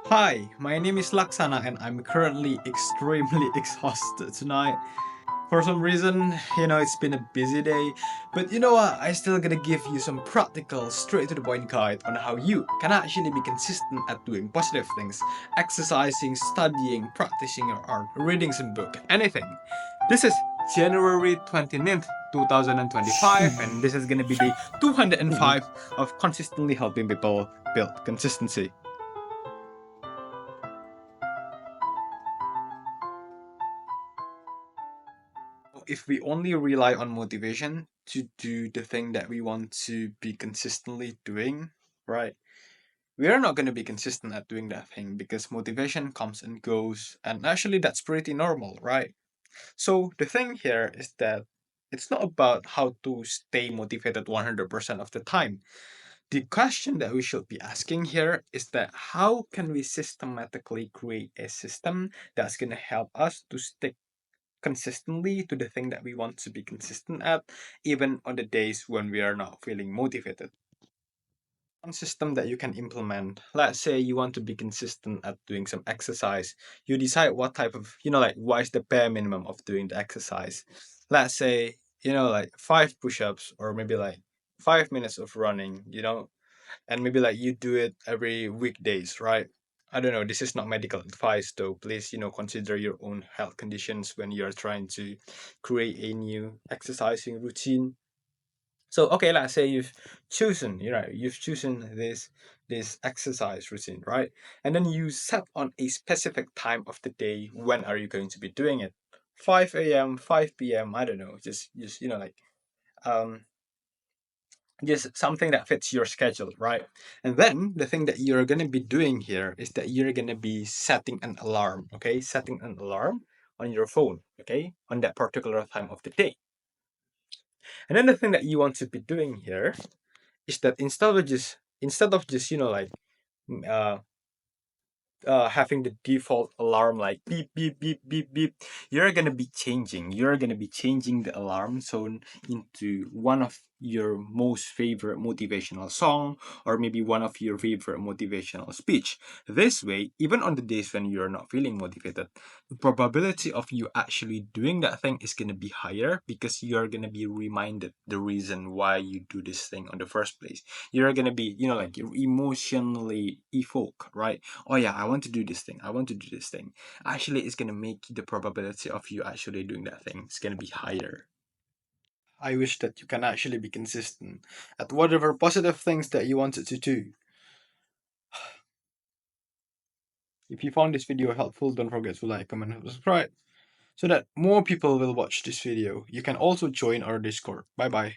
Hi, my name is Laksana and I'm currently extremely exhausted tonight. For some reason, it's been a busy day, but you know what? I still gonna give you some practical, straight to the point guide on how you can actually be consistent at doing positive things, exercising, studying, practicing your art, reading some book, anything. This is January 29th, 2025, and this is gonna be day 205 of consistently helping people build consistency. If we only rely on motivation to do the thing that we want to be consistently doing, right? We are not going to be consistent at doing that thing because motivation comes and goes, and actually that's pretty normal, right? So the thing here is that it's not about how to stay motivated 100% of the time. The question that we should be asking here is that how can we systematically create a system that's going to help us to stick consistently to the thing that we want to be consistent at, even on the days when we are not feeling motivated. One system that you can implement, let's say you want to be consistent at doing some exercise, you decide what type of, like what is the bare minimum of doing the exercise. Let's say, like 5 push-ups or maybe like 5 minutes of running, and maybe like you do it every weekdays, right? I don't know, this is not medical advice though. Please, consider your own health conditions when you're trying to create a new exercising routine. So okay, let's say you've chosen this exercise routine, right? And then you set on a specific time of the day when are you going to be doing it. 5 a.m., 5 p.m., I don't know, just like um just something that fits your schedule, right? And then the thing that you're going to be doing here is that you're going to be setting an alarm, okay? Setting an alarm on your phone, okay? On that particular time of the day. And then the thing that you want to be doing here is that instead of just uh having the default alarm like beep beep beep beep beep, you're gonna be changing the alarm tone into one of your most favorite motivational song, or maybe one of your favorite motivational speech. This way, even on the days when you're not feeling motivated, the probability of you actually doing that thing is gonna be higher because you're gonna be reminded the reason why you do this thing on the first place. You're gonna be, like, you're emotionally evoke, right? Oh yeah, I want to do this thing, I want to do this thing. Actually, it's going to make the probability of you actually doing that thing is going to be higher. I wish that you can actually be consistent at whatever positive things that you wanted to do. If you found this video helpful, don't forget to like, comment, and subscribe so that more people will watch this video. You can also join our Discord. Bye bye.